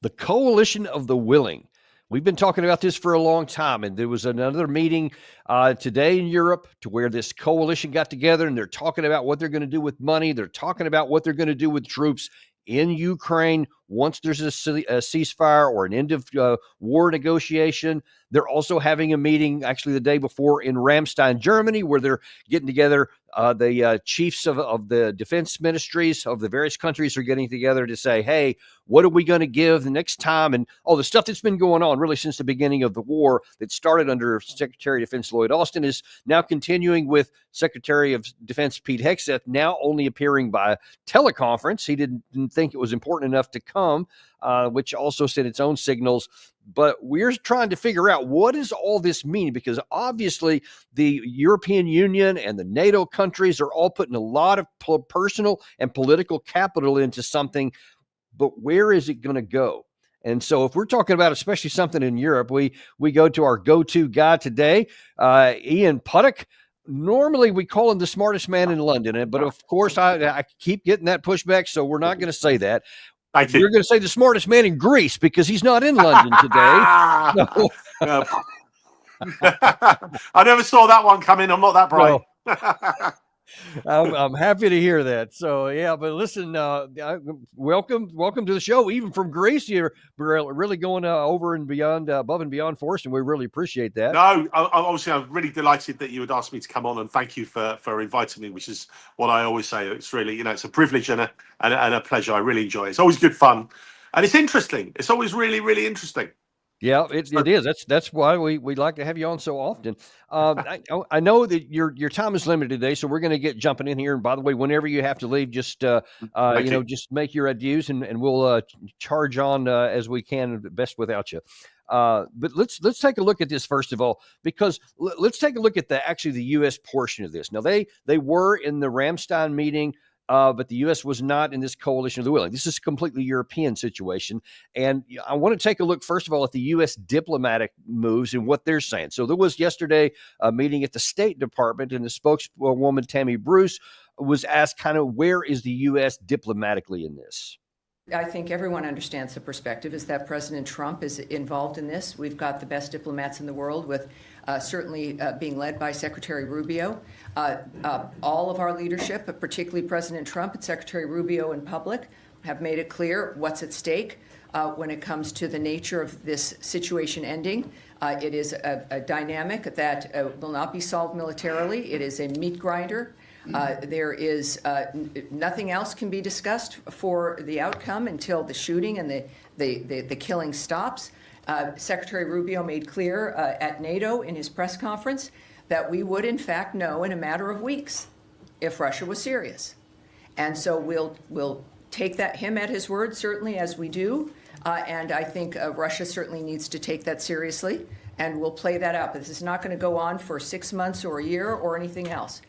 The coalition of the willing. We've been talking about this for a long time, and there was another meeting today in Europe to where this coalition got together, and they're talking about what they're going to do with money. They're talking about what they're going to do with troops in Ukraine once there's a ceasefire or an end of war negotiation. They're also having a meeting actually the day before in Ramstein, Germany, where they're getting together. The chiefs of the defense ministries of the various countries are getting together to say, hey, what are we going to give the next time? And all the stuff that's been going on really since the beginning of the war that started under Secretary of Defense Lloyd Austin is now continuing with Secretary of Defense Pete Hegseth, now only appearing by teleconference. He didn't think it was important enough to come, which also sent its own signals. But we're trying to figure out what does all this mean, because obviously the European Union and the NATO countries are all putting a lot of personal and political capital into something, but where is it going to go? And so if we're talking about especially something in Europe, we go to our go-to guy today, Ian Puttock. Normally we call him the smartest man in London, but of course I keep getting that pushback, so we're not going to say that. You're going to say the smartest man in Greece because he's not in London today. No. I never saw that one coming. I'm not that bright. No. I'm happy to hear that. So yeah, but listen, welcome to the show. Even from Greece, you're really going over and beyond, above and beyond for us, and we really appreciate that. No, obviously, I'm really delighted that you would ask me to come on, and thank you for inviting me, which is what I always say. It's really, it's a privilege and a pleasure. I really enjoy it. It's always good fun, and it's interesting. It's always really, really interesting. Yeah, it is. That's why we like to have you on so often. I know that your time is limited today, so we're going to get jumping in here. And by the way, whenever you have to leave, just just make your adieus, and we'll charge on as we can, best without you. But let's take a look at this first of all, because let's take a look at the U.S. portion of this. Now they were in the Ramstein meeting. But the U.S. was not in this coalition of the willing. This is a completely European situation. And I want to take a look, first of all, at the U.S. diplomatic moves and what they're saying. So there was yesterday a meeting at the State Department, and the spokeswoman, Tammy Bruce, was asked kind of where is the U.S. diplomatically in this? I think everyone understands the perspective is that President Trump is involved in this. We've got the best diplomats in the world, with certainly being led by Secretary Rubio. All of our leadership, but particularly President Trump and Secretary Rubio in public, have made it clear what's at stake when it comes to the nature of this situation ending. It is a dynamic that will not be solved militarily. It is a meat grinder. There is nothing else can be discussed for the outcome until the shooting and the killing stops. Secretary Rubio made clear at NATO in his press conference that we would in fact know in a matter of weeks if Russia was serious. And so we'll take him at his word, certainly, as we do. And I think Russia certainly needs to take that seriously, and we'll play that out. But this is not going to go on for 6 months or a year or anything else.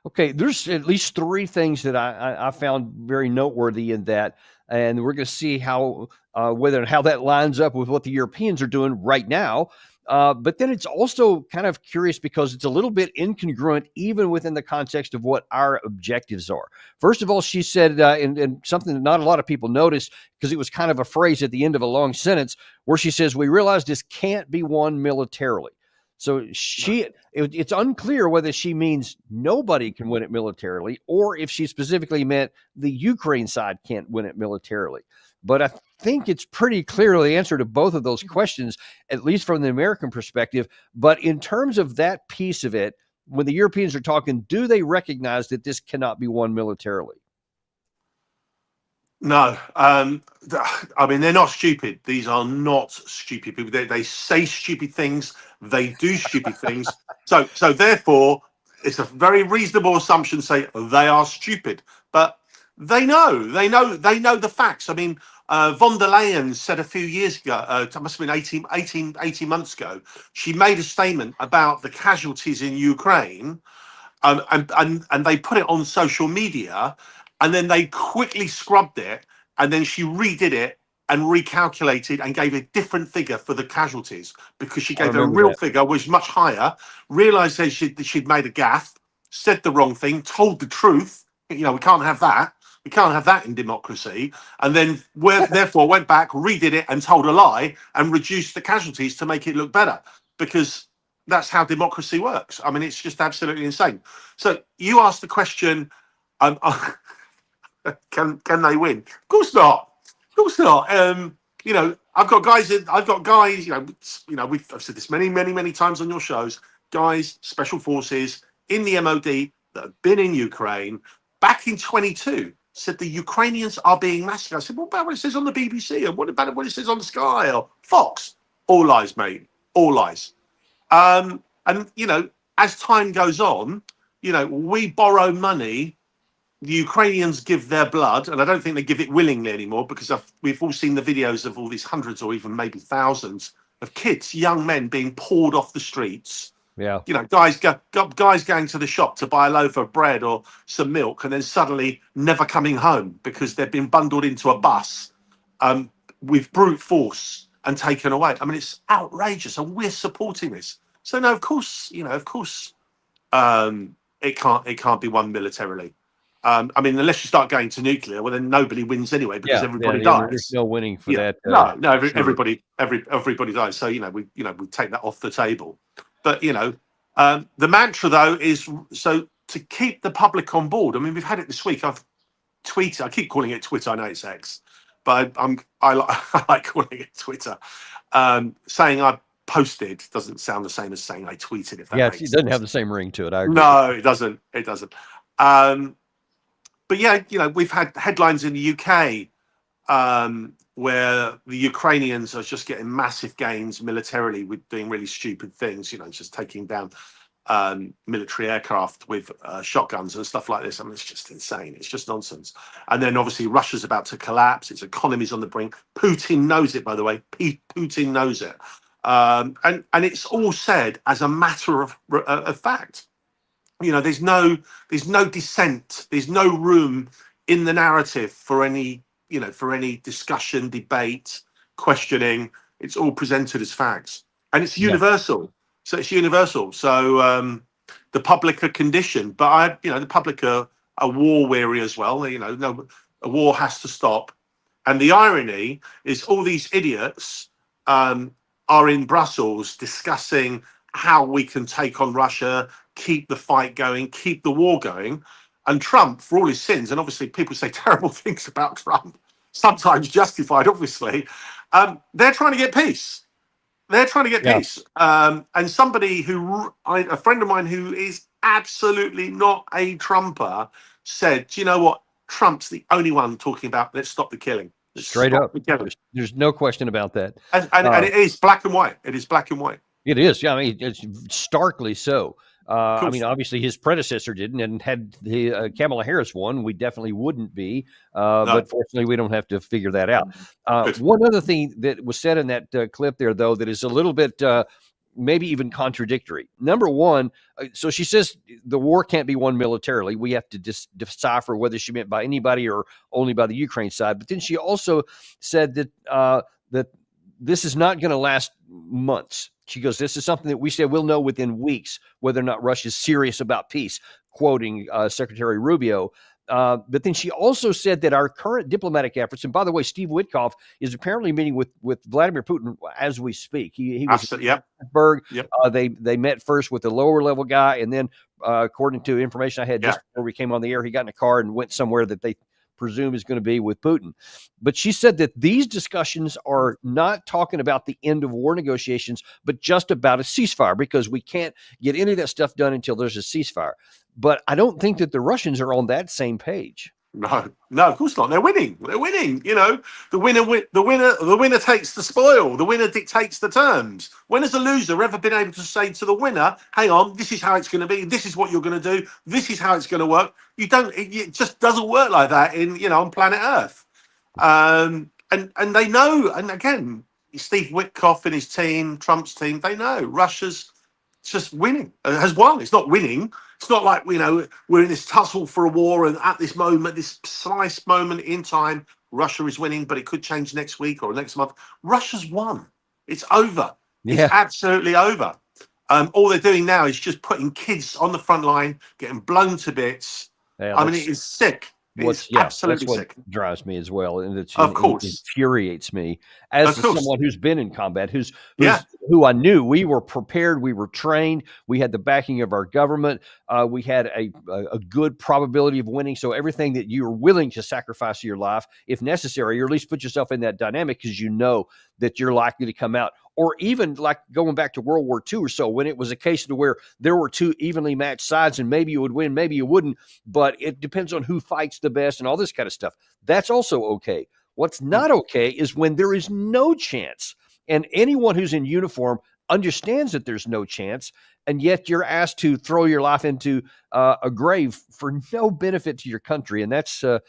Okay, there's at least three things that I found very noteworthy in that, and we're going to see how that lines up with what the Europeans are doing right now. But then it's also kind of curious because it's a little bit incongruent even within the context of what our objectives are. First of all, she said, and something that not a lot of people noticed, because it was kind of a phrase at the end of a long sentence, where she says, we realize this can't be won militarily. So it's unclear whether she means nobody can win it militarily, or if she specifically meant the Ukraine side can't win it militarily. But I think it's pretty clear the answer to both of those questions, at least from the American perspective. But in terms of that piece of it, when the Europeans are talking, do they recognize that this cannot be won militarily? No, I mean, they're not stupid. These are not stupid people. They say stupid things. They do stupid things. So therefore, it's a very reasonable assumption to say they are stupid. But they know the facts. I mean, von der Leyen said a few years ago, it must have been 18 months ago, she made a statement about the casualties in Ukraine, and they put it on social media. And then they quickly scrubbed it, and then she redid it and recalculated and gave a different figure for the casualties, because she gave a real figure, which was much higher, realised that she'd made a gaffe, said the wrong thing, told the truth. We can't have that. We can't have that in democracy. And then therefore went back, redid it and told a lie and reduced the casualties to make it look better, because that's how democracy works. I mean, it's just absolutely insane. So you asked the question, um, can they win? Of course not. Of course not. I've got guys. I've said this many times on your shows. Guys, special forces in the MOD that have been in Ukraine back in 22 said the Ukrainians are being massacred. I said, what about what it says on the BBC? And what about what it says on the Sky or Fox? All lies, mate. All lies. And as time goes on, we borrow money. The Ukrainians give their blood, and I don't think they give it willingly anymore, because we've all seen the videos of all these hundreds or even maybe thousands of kids, young men being poured off the streets. Yeah. Guys going to the shop to buy a loaf of bread or some milk, and then suddenly never coming home because they've been bundled into a bus with brute force and taken away. I mean, it's outrageous, and we're supporting this. So no, of course, it can't be won militarily. I mean, unless you start going to nuclear, well, then nobody wins anyway, because everybody dies. There's no winning for that. Everybody dies. So we take that off the table. But the mantra though is so to keep the public on board. I mean, we've had it this week. I've tweeted. I keep calling it Twitter. I know it's X, but I like calling it Twitter. Saying I posted doesn't sound the same as saying I tweeted. If that makes it doesn't sense. have the same ring to it. I agree. No, it doesn't. It doesn't. But yeah, we've had headlines in the UK where the Ukrainians are just getting massive gains militarily with doing really stupid things, just taking down military aircraft with shotguns and stuff like this. I mean, it's just insane. It's just nonsense. And then obviously Russia's about to collapse. Its economy's on the brink. Putin knows it, by the way. Putin knows it. And it's all said as a matter of fact. There's no dissent. There's no room in the narrative for any discussion, debate, questioning. It's all presented as facts, and it's universal. So it's universal. So the public are conditioned, but the public are war weary as well. No, a war has to stop. And the irony is, all these idiots are in Brussels discussing how we can take on Russia, keep the fight going, keep the war going. And Trump, for all his sins, and obviously people say terrible things about Trump, sometimes justified, obviously, they're trying to get peace. They're trying to get peace. And somebody a friend of mine who is absolutely not a Trumper said, do you know what? Trump's the only one talking about, let's stop the killing. Straight up. There's no question about that. And it is black and white. It is black and white. It is. Yeah, I mean, it's starkly so. I mean, obviously his predecessor didn't, and had the Kamala Harris won, we definitely wouldn't be. But fortunately, we don't have to figure that out. One other thing that was said in that clip there, though, that is a little bit maybe even contradictory. Number one, so she says the war can't be won militarily. We have to decipher whether she meant by anybody or only by the Ukraine side. But then she also said that that this is not going to last months. She goes, this is something that we said we'll know within weeks whether or not Russia is serious about peace, quoting Secretary Rubio. But then she also said that our current diplomatic efforts, and by the way, Steve Witkoff is apparently meeting with Vladimir Putin as we speak. He was in Pittsburgh. They met first with the lower level guy, and then according to information I had just before we came on the air, he got in a car and went somewhere that they presume is going to be with Putin. But she said that these discussions are not talking about the end of war negotiations, but just about a ceasefire, because we can't get any of that stuff done until there's a ceasefire. But I don't think that the Russians are on that same page. No, of course not. They're winning. The winner takes the spoil. The winner dictates the terms. When has a loser ever been able to say to the winner, hang on, this is how it's going to be. This is what you're going to do. This is how it's going to work. It just doesn't work like that on planet Earth. And they know, and again, Steve Witkoff and his team, Trump's team, they know Russia's just winning, has won. It's not winning. It's not like, we're in this tussle for a war, and at this moment, this precise moment in time, Russia is winning, but it could change next week or next month. Russia's won. It's over. Yeah. It's absolutely over. All they're doing now is just putting kids on the front line, getting blown to bits. Yeah, I mean, it is sick. It's That's absolutely what sick. drives me as well, and Of it course, infuriates me of as course. someone who's been in combat, Yeah. who I knew. We were prepared, we were trained, we had the backing of our government, we had a good probability of winning. So everything that you were willing to sacrifice your life, if necessary, or at least put yourself in that dynamic, because you know that you're likely to come out. Or even like going back to World War II or so, when it was a case to where there were two evenly matched sides, and maybe you would win, maybe you wouldn't, but it depends on who fights the best and all this kind of stuff. That's also okay. What's Mm. not okay is when there is no chance, and anyone who's in uniform understands that there's no chance, and yet you're asked to throw your life into a grave for no benefit to your country, and that's the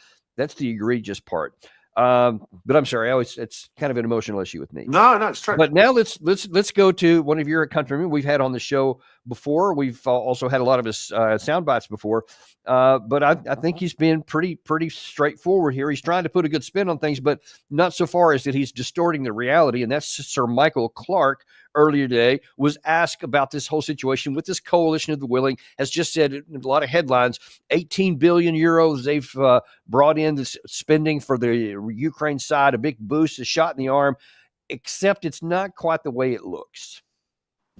egregious part. But I'm sorry, it's kind of an emotional issue with me. No, no, it's true. But now let's go to one of your countrymen we've had on the show before. We've also had a lot of his sound bites before, but I think he's been pretty straightforward here. He's trying to put a good spin on things, but not so far as that he's distorting the reality. And that's Sir Michael Clarke. Earlier today was asked about this whole situation with this coalition of the willing. Has just said in a lot of headlines, 18 billion euros they've brought in this spending for the Ukraine side, a big boost, a shot in the arm. Except it's not quite the way it looks.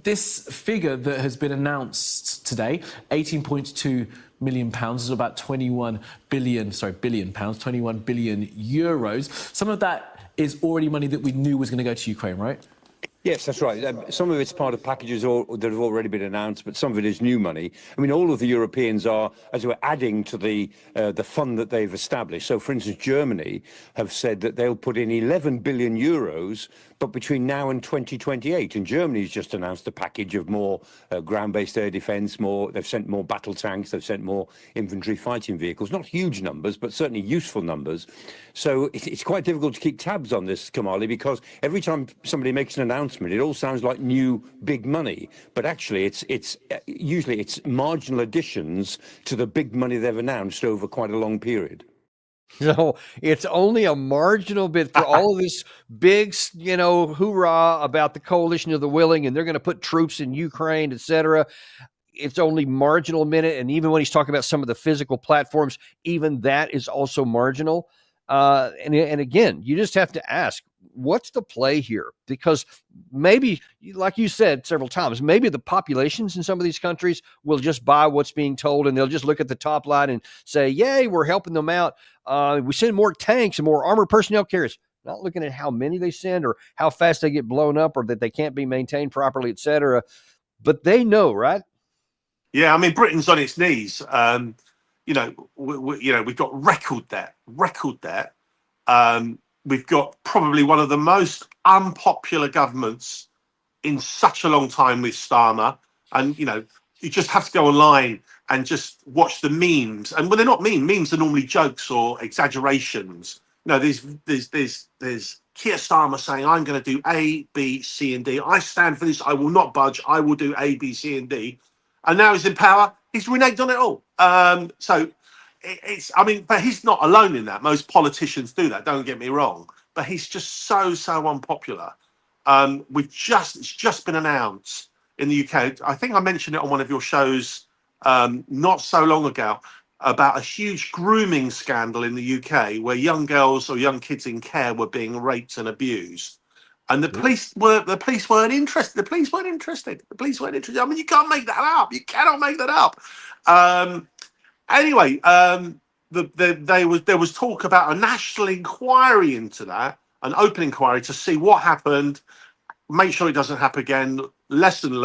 This figure that has been announced today, £18.2 million, is about 21 billion, 21 billion euros. Some of that is already money that we knew was going to go to Ukraine, right? Yes, that's right. Some of it's part of packages that have already been announced, but some of it is new money. I mean, all of the Europeans are, as it were, adding to the fund that they've established. So, for instance, Germany have said that they'll put in 11 billion euros, but between now and 2028. And Germany's just announced a package of more ground-based air defence, they've sent more battle tanks, they've sent more infantry fighting vehicles. Not huge numbers, but certainly useful numbers. So it's quite difficult to keep tabs on this, Kamali, because every time somebody makes an announcement, it all sounds like new big money. But actually, it's usually marginal additions to the big money they've announced over quite a long period. No, it's only a marginal bit for all of this big, hoorah about the coalition of the willing, and they're going to put troops in Ukraine, et cetera. It's only marginal minute. And even when he's talking about some of the physical platforms, even that is also marginal. And again, you just have to ask, what's the play here? Because maybe, like you said several times, maybe the populations in some of these countries will just buy what's being told, and they'll just look at the top line and say, yay, we're helping them out. We send more tanks and more armored personnel carriers. Not looking at how many they send or how fast they get blown up or that they can't be maintained properly, et cetera. But they know, right? Yeah, I mean, Britain's on its knees. We've got record debt. We've got probably one of the most unpopular governments in such a long time with Starmer. And, you just have to go online and just watch the memes. And when they're not memes are normally jokes or exaggerations. There's Keir Starmer saying, I'm going to do A, B, C, and D. I stand for this. I will not budge. I will do A, B, C, and D. And now he's in power. He's reneged on it all. But he's not alone in that. Most politicians do that. Don't get me wrong. But he's just so unpopular. It's just been announced in the UK. I think I mentioned it on one of your shows not so long ago about a huge grooming scandal in the UK where young girls or young kids in care were being raped and abused. And the police weren't interested. The police weren't interested. I mean, you can't make that up. You cannot make that up. Anyway, there was talk about a national inquiry into that, an open inquiry to see what happened, make sure it doesn't happen again, lessons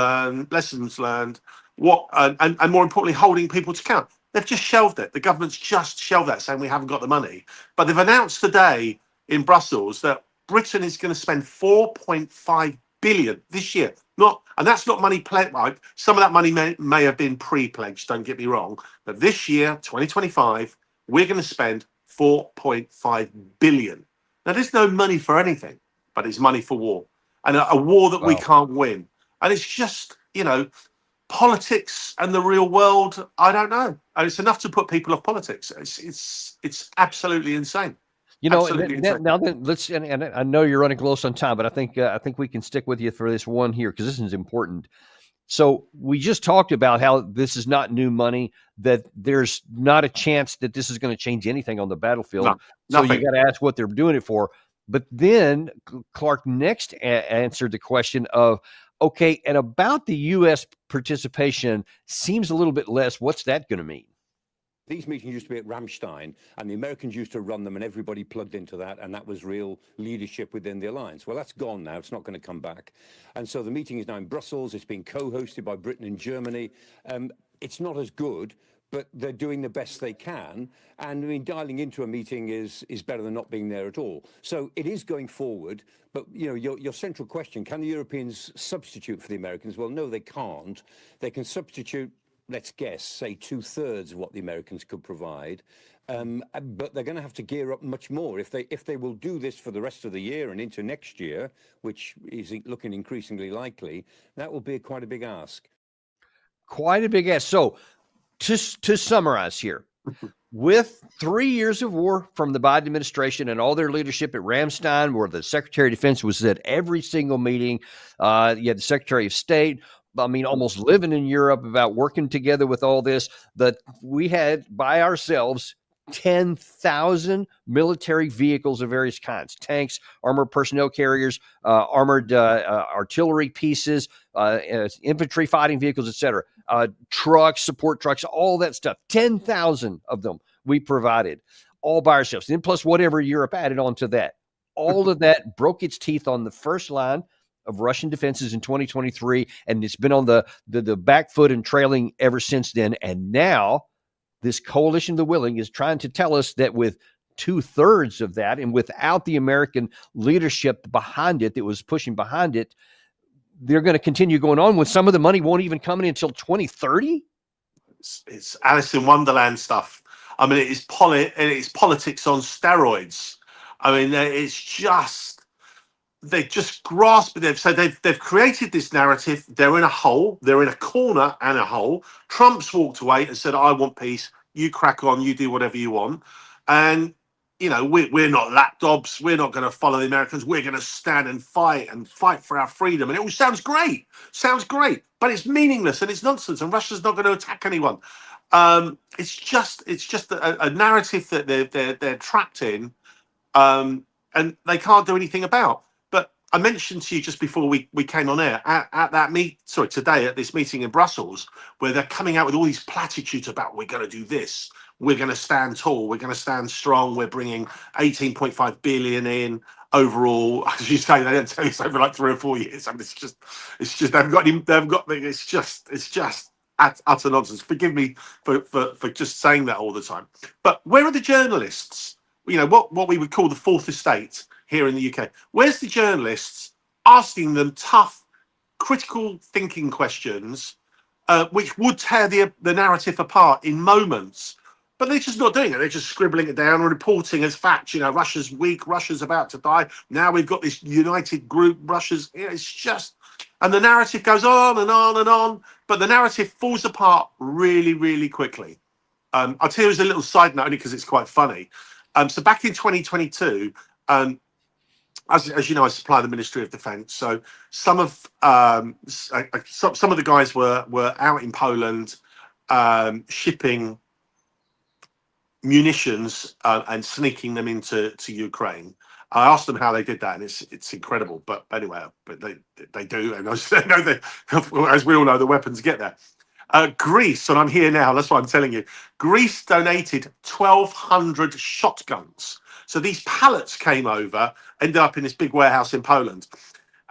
learned, and more importantly, holding people to account. They've just shelved it. The government's just shelved that, saying we haven't got the money. But they've announced today in Brussels that Britain is going to spend 4.5 billion this year. And that's not money pledged. Some of that money may have been pre-pledged, don't get me wrong. But this year, 2025, we're going to spend 4.5 billion. Now, there's no money for anything, but it's money for war. And a war that we can't win. And it's just, politics and the real world, I don't know. And it's enough to put people off politics. It's absolutely insane. Now then, let's. And I know you're running close on time, but I think we can stick with you for this one here because this is important. So we just talked about how this is not new money, that there's not a chance that this is going to change anything on the battlefield. No, So you nothing. got to ask what they're doing it for. But then Clark next answered the question of, okay, and about the U.S. participation seems a little bit less. What's that going to mean? These meetings used to be at Ramstein, and the Americans used to run them, and everybody plugged into that, and that was real leadership within the alliance. Well, that's gone now. It's not going to come back. And so the meeting is now in Brussels. It's being co-hosted by Britain and Germany. It's not as good, but they're doing the best they can. And I mean, dialing into a meeting is better than not being there at all. So it is going forward. But you know, your central question: can the Europeans substitute for the Americans? Well, no, they can't. They can substitute, let's guess, say 2/3 of what the Americans could provide. But they're going to have to gear up much more if they will do this for the rest of the year and into next year, which is looking increasingly likely. That will be quite a big ask. Quite a big ask. So to summarize here, with 3 years of war from the Biden administration and all their leadership at Ramstein, where the Secretary of Defense was at every single meeting, you had the Secretary of State, I mean, almost living in Europe about working together with all this, that we had by ourselves 10,000 military vehicles of various kinds: tanks, armored personnel carriers, armored artillery pieces, infantry fighting vehicles, etc., trucks, support trucks, all that stuff. 10,000 of them we provided all by ourselves. Then plus whatever Europe added on to that. All of that broke its teeth on the first line of Russian defenses in 2023, and it's been on the back foot and trailing ever since then. And now this coalition of the willing is trying to tell us that with 2/3 of that, and without the American leadership behind it that was pushing behind it, they're going to continue going on when some of the money won't even come in until 2030. It's Alice in Wonderland stuff. I mean, it's politics on steroids. I mean, it's just, they just grasp it. They've created this narrative. They're in a hole. They're in a corner and a hole. Trump's walked away and said, "I want peace. You crack on. You do whatever you want." And you know, we're not lapdogs. We're not going to follow the Americans. We're going to stand and fight for our freedom. And it all sounds great. But it's meaningless and it's nonsense. And Russia's not going to attack anyone. It's just a narrative that they're trapped in, and they can't do anything about. But I mentioned to you just before we came on air at that today at this meeting in Brussels, where they're coming out with all these platitudes about we're going to do this, we're going to stand tall, we're going to stand strong, we're bringing 18.5 billion in overall. As you say, they don't tell you it's over like 3 or 4 years. I mean, it's just it's just utter nonsense. Forgive me for just saying that all the time. But where are the journalists? You know, what we would call the fourth estate here in the UK. Where's the journalists asking them tough, critical thinking questions, which would tear the narrative apart in moments? But they're just not doing it. They're just scribbling it down and reporting as fact. You know, Russia's weak. Russia's about to die. Now we've got this united group. Russia's, you know, it's just, and the narrative goes on and on and on. But the narrative falls apart really, really quickly. I'll tell you as a little side note, only because it's quite funny. So back in 2022, as you know, I supply the Ministry of Defence. So some of the guys were out in Poland shipping munitions and sneaking them into Ukraine. I asked them how they did that, and it's incredible. But anyway, but they do, and I know that, as we all know, the weapons get there. Greece, and I'm here now, that's what I'm telling you. Greece donated 1,200 shotguns. So these pallets came over, ended up in this big warehouse in Poland,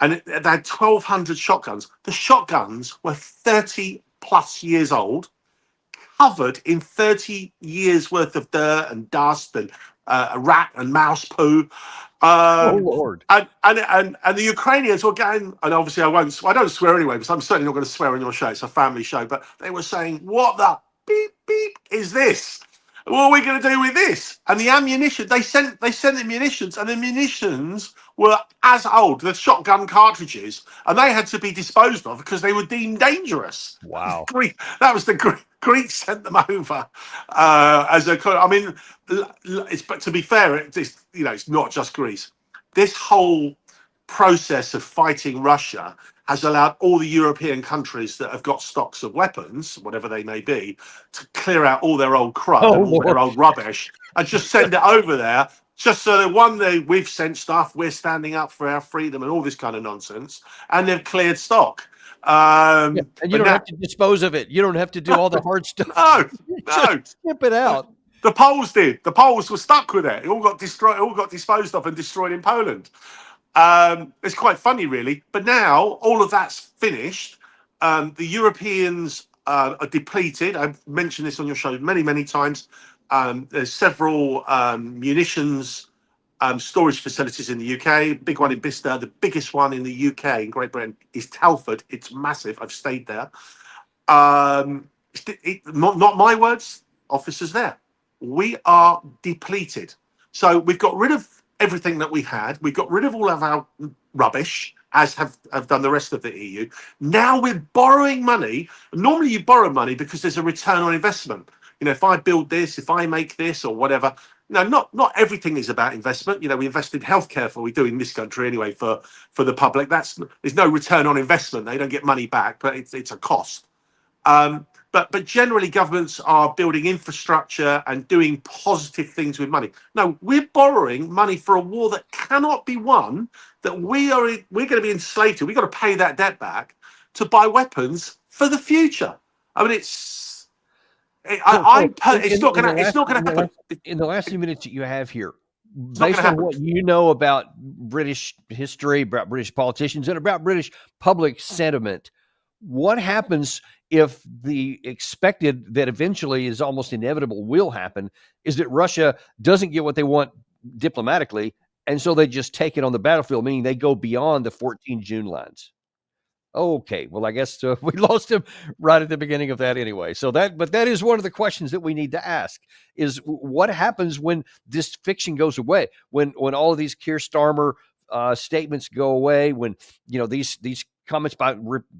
and they had 1,200 shotguns. The shotguns were 30 plus years old, covered in 30 years worth of dirt and dust and rat and mouse poo. Oh Lord! And the Ukrainians were going, and obviously I don't swear anyway, but I'm certainly not going to swear on your show. It's a family show. But they were saying, "What the beep beep is this? What are we going to do with this?" And the ammunition they sent the munitions, and the munitions were as old, the shotgun cartridges, and they had to be disposed of because they were deemed dangerous. Wow! That was the Greeks sent them over as a. I mean, but to be fair, it's not just Greece. This whole process of fighting Russia has allowed all the European countries that have got stocks of weapons, whatever they may be, to clear out all their old crud Oh, and all their Lord. old rubbish and just send it over there. Just so that one day we've sent stuff, we're standing up for our freedom and all this kind of nonsense, and they've cleared stock. Yeah, and you But don't now, have to dispose of it. You don't have to do all the hard stuff. no, Just no. skip it out. The Poles did. The Poles were stuck with it. It all got destroyed. All got disposed of and destroyed in Poland. It's quite funny, really. But now all of that's finished. The Europeans are depleted. I've mentioned this on your show many, many times. There's several munitions storage facilities in the UK. Big one in Bicester. The biggest one in the UK in Great Britain is Telford. It's massive. I've stayed there. Not my words. Officers there. We are depleted. So we've got rid of everything that we had. We've got rid of all of our rubbish, as have done the rest of the EU. Now we're borrowing money. Normally you borrow money because there's a return on investment. You know, if I build this, if I make this or whatever. No, not everything is about investment. You know, we invest in healthcare we do in this country anyway for the public. There's no return on investment. They don't get money back, but it's a cost. But generally, governments are building infrastructure and doing positive things with money. No, we're borrowing money for a war that cannot be won. That we're going to be enslaved to. We've got to pay that debt back to buy weapons for the future. I mean, it's not going to happen. In the last few minutes that you have here, It's not based gonna on what you know about British history, about British politicians, and about British public sentiment, what happens if the expected that eventually is almost inevitable will happen is that Russia doesn't get what they want diplomatically, and so they just take it on the battlefield, meaning they go beyond the 14 June lines? Okay, well, I guess we lost him right at the beginning of that anyway. But that is one of the questions that we need to ask: is what happens when this fiction goes away, when all of these Keir Starmer statements go away, when these comments by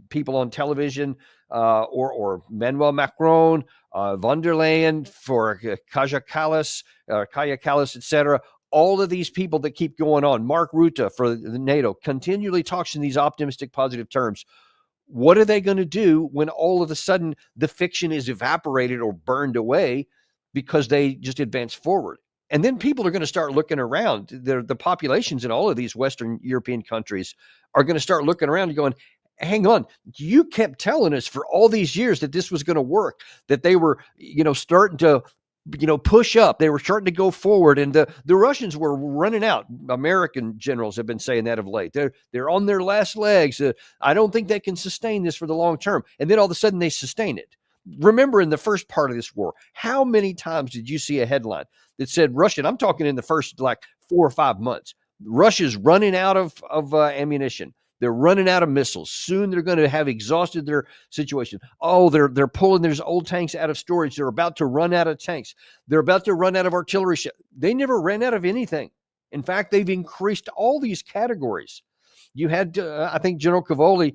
people on television, or Manuel Macron, von der Leyen, for Kaja Kallas, etc. All of these people that keep going on, Mark Rutte for the NATO, continually talks in these optimistic, positive terms. What are they going to do when all of a sudden the fiction is evaporated or burned away because they just advance forward? And then people are going to start looking around. The populations in all of these Western European countries are going to start looking around and going, hang on, you kept telling us for all these years that this was going to work, that they were, starting to, push up. They were starting to go forward, and the Russians were running out. American generals have been saying that of late. They're on their last legs. I don't think they can sustain this for the long term. And then all of a sudden they sustain it. Remember, in the first part of this war, how many times did you see a headline that said Russia? I'm talking in the first 4 or 5 months. Russia's running out of ammunition. They're running out of missiles. Soon they're going to have exhausted their situation. Oh, they're pulling their old tanks out of storage. They're about to run out of tanks. They're about to run out of artillery. They never ran out of anything. In fact, they've increased all these categories. You had, I think, General Cavoli,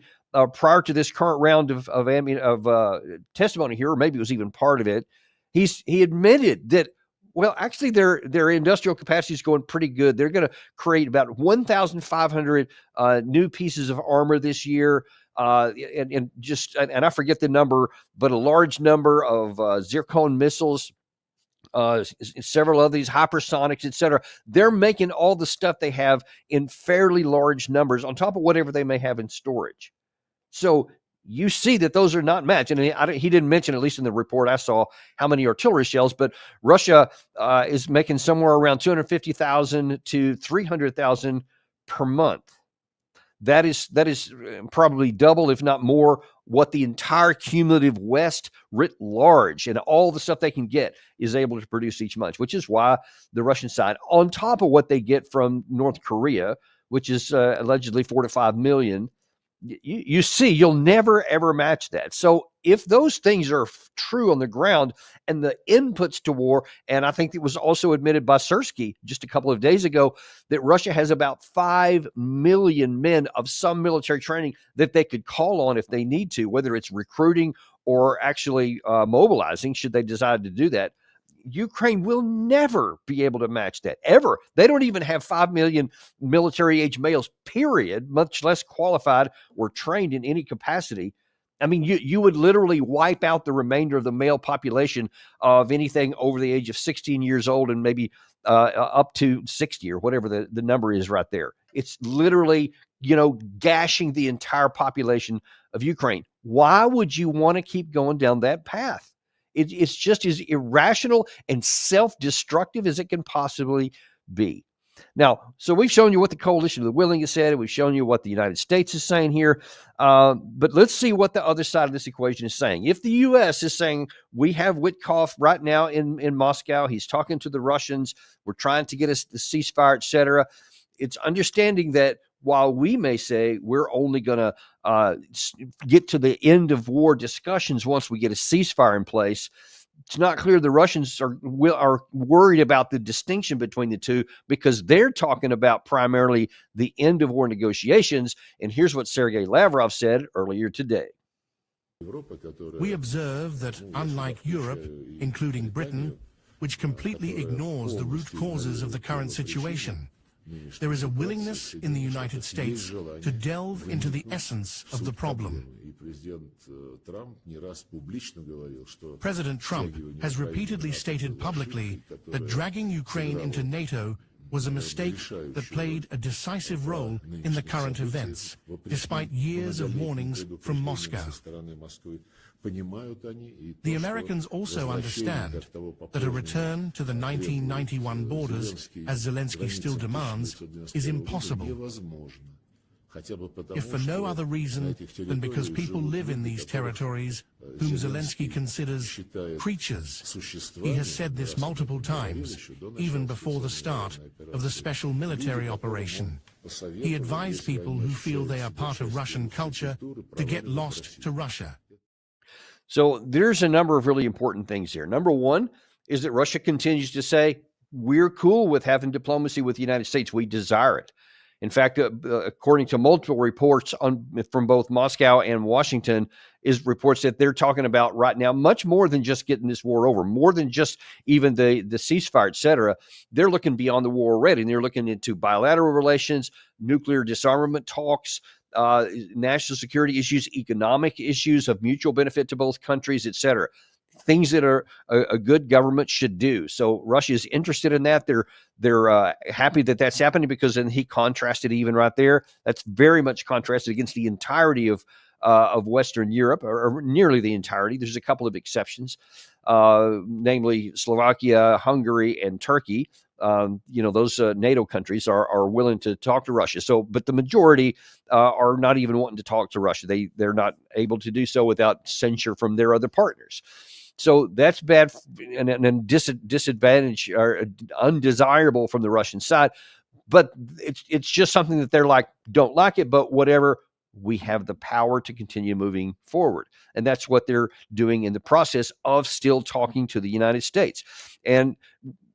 prior to this current round of testimony here, or maybe it was even part of it, he admitted that, well, actually, their industrial capacity is going pretty good. They're going to create about 1,500 new pieces of armor this year, and I forget the number, but a large number of Zircon missiles, several of these hypersonics, etc. They're making all the stuff they have in fairly large numbers on top of whatever they may have in storage. So you see that those are not matched. And he didn't mention, at least in the report I saw, how many artillery shells, but Russia is making somewhere around 250,000 to 300,000 per month. That is probably double, if not more, what the entire cumulative West writ large and all the stuff they can get is able to produce each month, which is why the Russian side, on top of what they get from North Korea, which is allegedly 4 to 5 million, you see, you'll never, ever match that. So if those things are true on the ground and the inputs to war, and I think it was also admitted by Sersky just a couple of days ago that Russia has about 5 million men of some military training that they could call on if they need to, whether it's recruiting or actually mobilizing, should they decide to do that. Ukraine will never be able to match that, ever. They don't even have 5 million military-age males, period, much less qualified or trained in any capacity. I mean, you would literally wipe out the remainder of the male population of anything over the age of 16 years old and maybe up to 60 or whatever the number is right there. It's literally, gashing the entire population of Ukraine. Why would you want to keep going down that path? It's just as irrational and self-destructive as it can possibly be. Now, so we've shown you what the coalition of the willing has said, and we've shown you what the United States is saying here. But let's see what the other side of this equation is saying. If the U.S. is saying we have Witkoff right now in Moscow, he's talking to the Russians, we're trying to get us the ceasefire, et cetera, it's understanding that while we may say we're only going to get to the end of war discussions once we get a ceasefire in place, it's not clear the Russians are worried about the distinction between the two, because they're talking about primarily the end of war negotiations. And here's what Sergei Lavrov said earlier today. We observe that, unlike Europe, including Britain, which completely ignores the root causes of the current situation, there is a willingness in the United States to delve into the essence of the problem. President Trump has repeatedly stated publicly that dragging Ukraine into NATO was a mistake that played a decisive role in the current events, despite years of warnings from Moscow. The Americans also understand that a return to the 1991 borders, as Zelensky still demands, is impossible. If for no other reason than because people live in these territories whom Zelensky considers creatures. He has said this multiple times, even before the start of the special military operation. He advised people who feel they are part of Russian culture to get lost to Russia. So there's a number of really important things here. Number one is that Russia continues to say, we're cool with having diplomacy with the United States. We desire it. In fact, according to multiple reports from both Moscow and Washington, is reports that they're talking about right now much more than just getting this war over, more than just even the ceasefire, et cetera. They're looking beyond the war already, and they're looking into bilateral relations, nuclear disarmament talks, national security issues, economic issues of mutual benefit to both countries, et cetera. Things that a good government should do. So Russia is interested in that. They're happy that that's happening, because then he contrasted even right there. That's very much contrasted against the entirety of Western Europe, or nearly the entirety. There's a couple of exceptions, namely Slovakia, Hungary, and Turkey. Those NATO countries are willing to talk to Russia. So, but the majority are not even wanting to talk to Russia. They're not able to do so without censure from their other partners. So that's bad and disadvantage or undesirable from the Russian side. But it's just something that they're like, don't like it, but whatever. We have the power to continue moving forward. And that's what they're doing in the process of still talking to the United States. And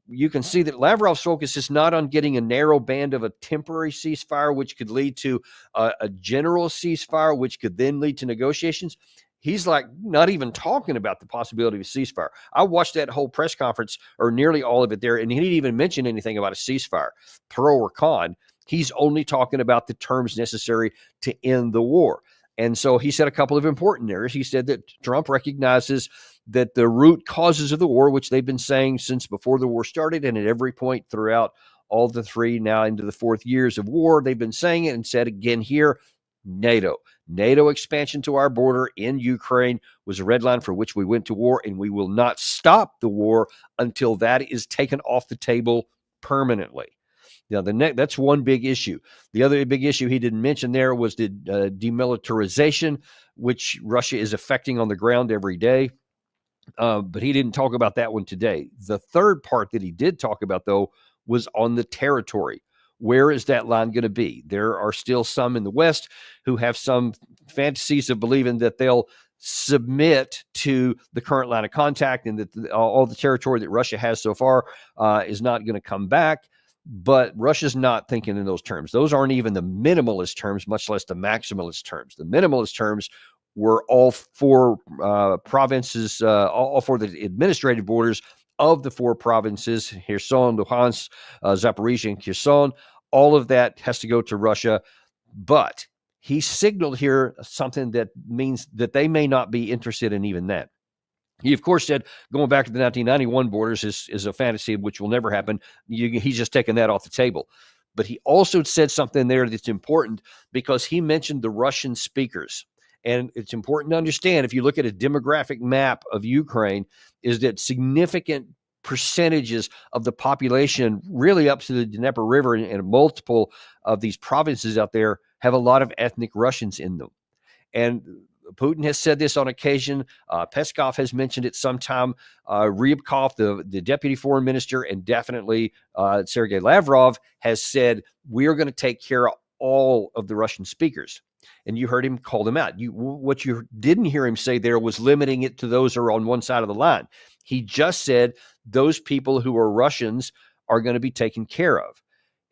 you can see that Lavrov's focus is not on getting a narrow band of a temporary ceasefire, which could lead to a general ceasefire, which could then lead to negotiations. He's like not even talking about the possibility of a ceasefire. I watched that whole press conference, or nearly all of it there, and he didn't even mention anything about a ceasefire, pro or con. He's only talking about the terms necessary to end the war. And so he said a couple of important areas. He said that Trump recognizes that the root causes of the war, which they've been saying since before the war started, and at every point throughout all the three, now into the fourth years of war, they've been saying it, and said again here, NATO expansion to our border in Ukraine was a red line for which we went to war, and we will not stop the war until that is taken off the table permanently. Now, that's one big issue. The other big issue he didn't mention there was the demilitarization, which Russia is affecting on the ground every day. But he didn't talk about that one today. The third part that he did talk about, though, was on the territory. Where is that line going to be? There are still some in the West who have some fantasies of believing that they'll submit to the current line of contact, and that all the territory that Russia has so far is not going to come back. But Russia's not thinking in those terms. Those aren't even the minimalist terms, much less the maximalist terms. The minimalist terms were all four provinces, all four of the administrative borders of the 4 provinces, Kherson, Luhansk, Zaporizhia, and Kherson. All of that has to go to Russia. But he signaled here something that means that they may not be interested in even that. He, of course, said going back to the 1991 borders is a fantasy which will never happen. He's just taken that off the table. But he also said something there that's important because he mentioned the Russian speakers. And it's important to understand, if you look at a demographic map of Ukraine, is that significant percentages of the population, really up to the Dnieper River and multiple of these provinces out there, have a lot of ethnic Russians in them. And Putin has said this on occasion. Peskov has mentioned it sometime. Ryabkov, the deputy foreign minister, and definitely Sergei Lavrov has said, we are going to take care of all of the Russian speakers. And you heard him call them out. What you didn't hear him say there was limiting it to those who are on one side of the line. He just said those people who are Russians are going to be taken care of.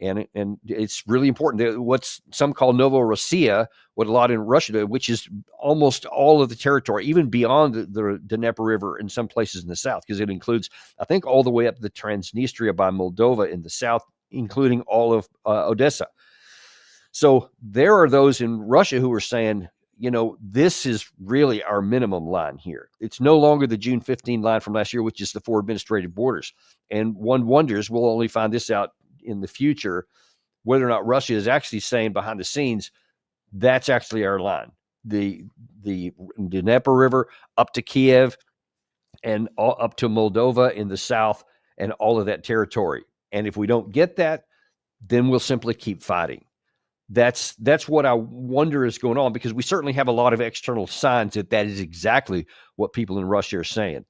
And it's really important. What some call Novorossiya, what a lot in Russia do, which is almost all of the territory, even beyond the Dnieper River in some places in the south, because it includes, I think, all the way up the Transnistria by Moldova in the south, including all of Odessa. So there are those in Russia who are saying, this is really our minimum line here. It's no longer the June 15 line from last year, which is the 4 administrative borders. And one wonders, we'll only find this out in the future, whether or not Russia is actually saying behind the scenes, that's actually our line. The Dnieper River up to Kiev and all up to Moldova in the south and all of that territory. And if we don't get that, then we'll simply keep fighting. That's what I wonder is going on, because we certainly have a lot of external signs that is exactly what people in Russia are saying.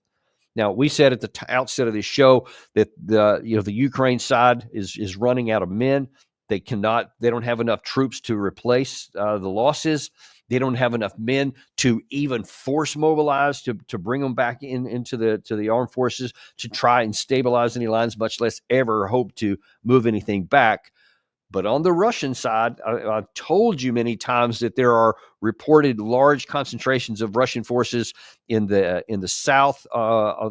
Now, we said at the outset of this show that the Ukraine side is running out of men. They don't have enough troops to replace the losses. They don't have enough men to even force mobilize to bring them back into the armed forces to try and stabilize any lines, much less ever hope to move anything back. But on the Russian side, I've told you many times that there are reported large concentrations of Russian forces in the south,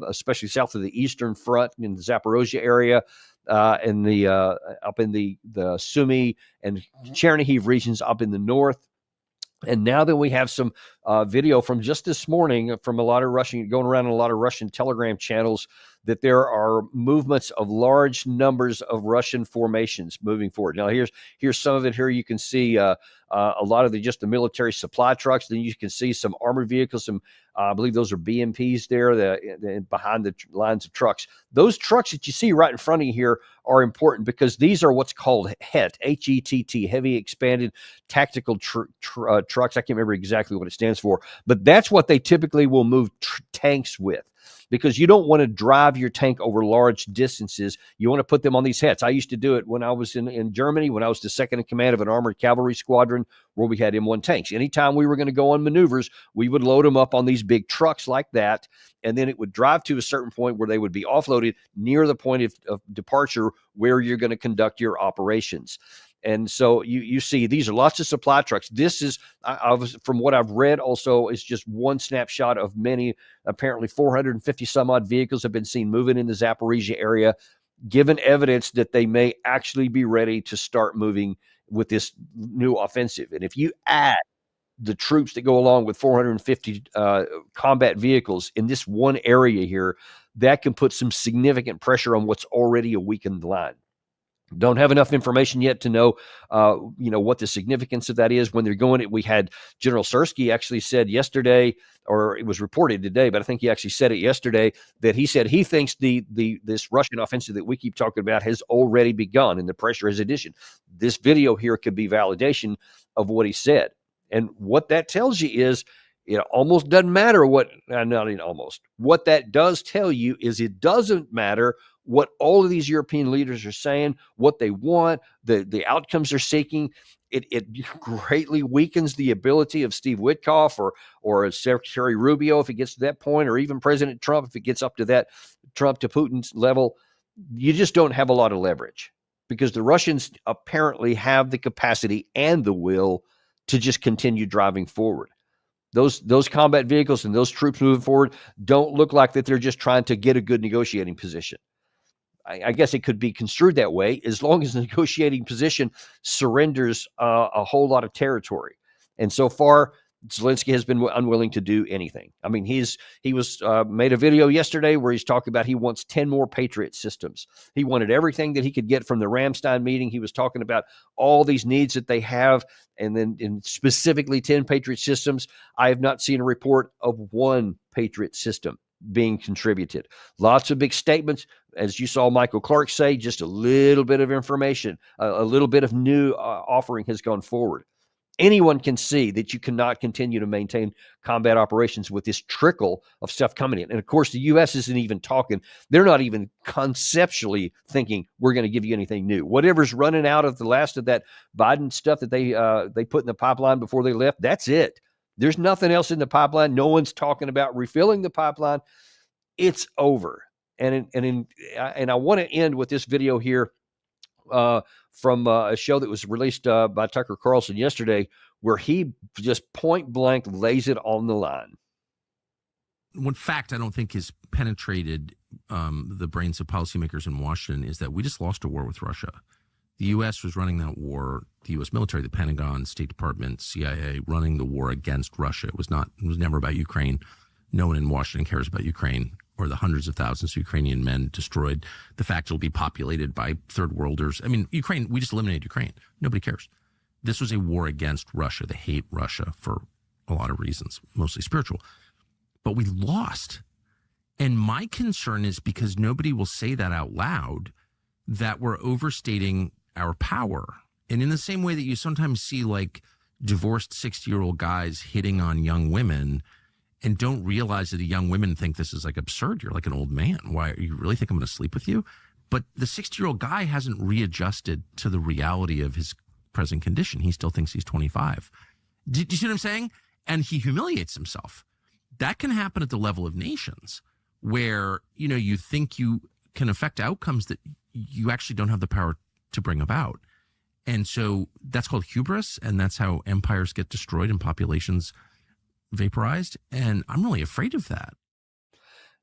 especially south of the Eastern Front in the Zaporizhia area, up in the Sumy and Chernihiv regions up in the north. And now that we have some video from just this morning from a lot of going around in a lot of Russian Telegram channels, that there are movements of large numbers of Russian formations moving forward. Now, here's some of it. Here you can see a lot of the military supply trucks. Then you can see some armored vehicles. Some, I believe those are BMPs there behind the lines of trucks. Those trucks that you see right in front of you here are important because these are what's called HET, H-E-T-T, Heavy Expanded Tactical Trucks. I can't remember exactly what it stands for, but that's what they typically will move tanks with. Because you don't want to drive your tank over large distances. You want to put them on these HETs. I used to do it when I was in Germany, when I was the second in command of an armored cavalry squadron where we had M1 tanks. Anytime we were going to go on maneuvers, we would load them up on these big trucks like that, and then it would drive to a certain point where they would be offloaded near the point of departure where you're going to conduct your operations. And so you see these are lots of supply trucks. This is, from what I've read also, is just one snapshot of many. Apparently 450 some odd vehicles have been seen moving in the Zaporizhia area, given evidence that they may actually be ready to start moving with this new offensive. And if you add the troops that go along with 450 combat vehicles in this one area here, that can put some significant pressure on what's already a weakened line. Don't have enough information yet to know, what the significance of that is when they're going. We had General Sirski actually said yesterday, or it was reported today, but I think he actually said it yesterday, that he said he thinks this Russian offensive that we keep talking about has already begun and the pressure has addition. This video here could be validation of what he said. And what that tells you is it almost doesn't matter what that does tell you is it doesn't matter what all of these European leaders are saying, what they want, the outcomes they're seeking. It greatly weakens the ability of Steve Witkoff or Secretary Rubio if it gets to that point, or even President Trump if it gets up to that Trump to Putin's level. You just don't have a lot of leverage because the Russians apparently have the capacity and the will to just continue driving forward. Those combat vehicles and those troops moving forward don't look like that they're just trying to get a good negotiating position. I guess it could be construed that way as long as the negotiating position surrenders a whole lot of territory. And so far, Zelensky has been unwilling to do anything. I mean, he was made a video yesterday where he's talking about he wants 10 more Patriot systems. He wanted everything that he could get from the Ramstein meeting. He was talking about all these needs that they have, and then specifically 10 Patriot systems. I have not seen a report of one Patriot system being contributed. Lots of big statements, as you saw Michael Clark say, just a little bit of information, a little bit of new offering has gone forward. Anyone can see that you cannot continue to maintain combat operations with this trickle of stuff coming in. And of course, the U.S. isn't even talking. They're not even conceptually thinking we're going to give you anything new. Whatever's running out of the last of that Biden stuff that they put in the pipeline before they left, that's it. There's nothing else in the pipeline. No one's talking about refilling the pipeline. It's over. And I want to end with this video here from a show that was released by Tucker Carlson yesterday, where he just point blank lays it on the line. One fact I don't think has penetrated the brains of policymakers in Washington is that we just lost a war with Russia. The U.S. was running that war, the U.S. military, the Pentagon, State Department, CIA, running the war against Russia. It was never about Ukraine. No one in Washington cares about Ukraine or the hundreds of thousands of Ukrainian men destroyed. The fact it'll be populated by third worlders. I mean, Ukraine, we just eliminated Ukraine. Nobody cares. This was a war against Russia. They hate Russia for a lot of reasons, mostly spiritual. But we lost. And my concern is because nobody will say that out loud, that we're overstating our power. And in the same way that you sometimes see like divorced 60-year-old guys hitting on young women and don't realize that the young women think this is like absurd. You're like an old man. Why, you really think I'm going to sleep with you? But the 60-year-old guy hasn't readjusted to the reality of his present condition. He still thinks he's 25. Do you see what I'm saying? And he humiliates himself. That can happen at the level of nations where, you know, you think you can affect outcomes that you actually don't have the power to bring about. And so that's called hubris, and that's how empires get destroyed and populations vaporized. And I'm really afraid of that.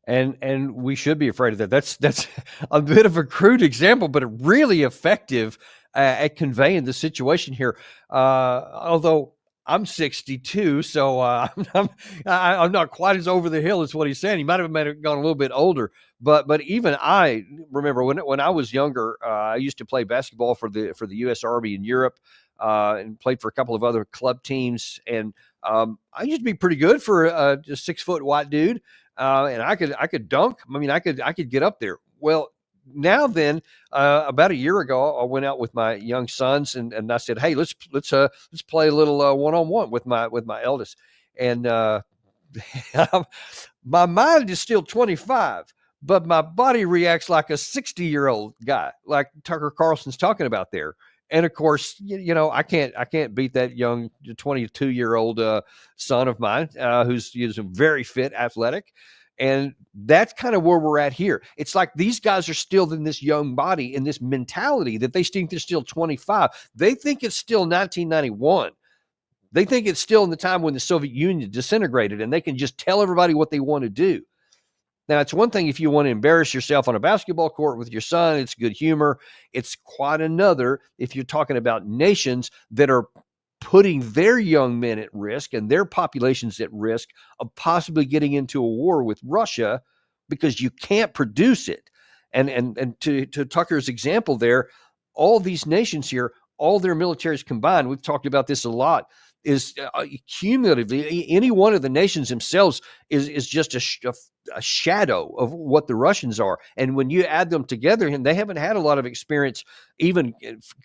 And we should be afraid of that. That's a bit of a crude example, but really effective at conveying the situation here. Although I'm 62, so I'm not quite as over the hill as what he's saying. He might have gone a little bit older, but even I remember when I was younger, I used to play basketball for the U.S. Army in Europe, and played for a couple of other club teams. And I used to be pretty good for a 6 foot white dude, and I could dunk. I mean, I could get up there. Well, now then, about a year ago, I went out with my young sons, and I said, "Hey, let's play a little 1-on-1 with my eldest." And my mind is still 25, but my body reacts like a 60-year-old guy, like Tucker Carlson's talking about there. And of course, you know, I can't beat that young 22-year-old son of mine, who's very fit, athletic. And that's kind of where we're at here. It's like these guys are still in this young body, in this mentality that they think they're still 25. They think it's still 1991. They think it's still in the time when the Soviet Union disintegrated and they can just tell everybody what they want to do. Now, it's one thing if you want to embarrass yourself on a basketball court with your son, it's good humor. It's quite another if you're talking about nations that are putting their young men at risk and their populations at risk of possibly getting into a war with Russia because you can't produce it. And to Tucker's example there, all these nations here, all their militaries combined, we've talked about this a lot, is cumulatively, any one of the nations themselves is just a shadow of what the Russians are. And when you add them together, and they haven't had a lot of experience, even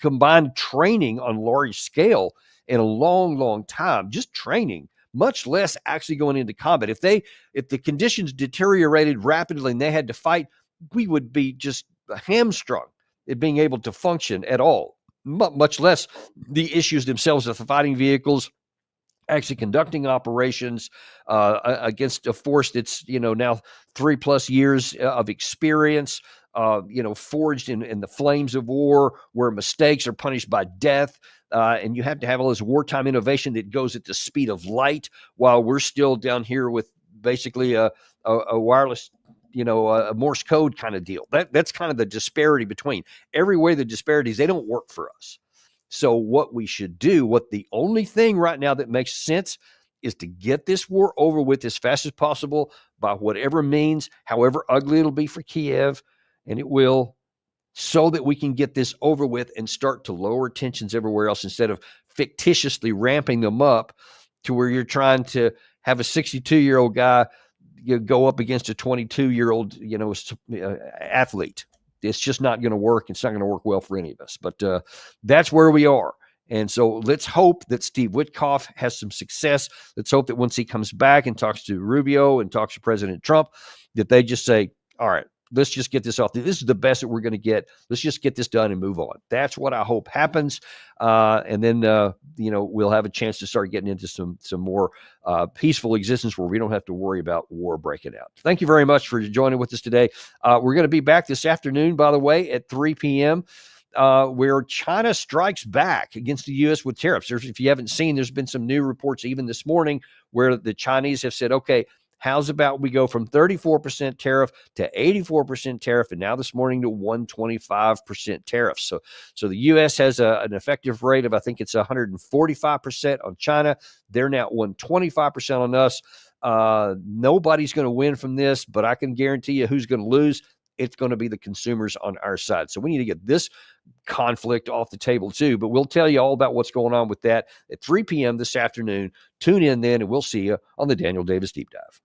combined training on large scale in a long, long time, just training, much less actually going into combat. If the conditions deteriorated rapidly and they had to fight, we would be just hamstrung at being able to function at all, much less the issues themselves of the fighting vehicles, actually conducting operations against a force that's, now 3+ years of experience, forged in the flames of war, where mistakes are punished by death. and you have to have all this wartime innovation that goes at the speed of light, while we're still down here with basically a wireless, a Morse code kind of deal. That's kind of the disparity between. Everywhere the disparities, they don't work for us. So what we should do, what the only thing right now that makes sense, is to get this war over with as fast as possible by whatever means, however ugly it'll be for Kiev, and it will, so that we can get this over with and start to lower tensions everywhere else, instead of fictitiously ramping them up to where you're trying to have a 62-year-old guy go up against a 22-year-old, athlete. It's just not going to work. It's not going to work well for any of us. But that's where we are. And so let's hope that Steve Witkoff has some success. Let's hope that once he comes back and talks to Rubio and talks to President Trump, that they just say, all right, let's just get this off. This is the best that we're going to get. Let's just get this done and move on. That's what I hope happens. And then, we'll have a chance to start getting into some more peaceful existence where we don't have to worry about war breaking out. Thank you very much for joining with us today. We're going to be back this afternoon, by the way, at 3 p.m., where China strikes back against the U.S. with tariffs. If you haven't seen, there's been some new reports even this morning where the Chinese have said, okay, how's about we go from 34% tariff to 84% tariff, and now this morning to 125% tariff. So the U.S. has an effective rate of, I think it's 145% on China. They're now 125% on us. Nobody's going to win from this, but I can guarantee you who's going to lose. It's going to be the consumers on our side. So we need to get this conflict off the table too, but we'll tell you all about what's going on with that at 3 p.m. this afternoon. Tune in then, and we'll see you on the Daniel Davis Deep Dive.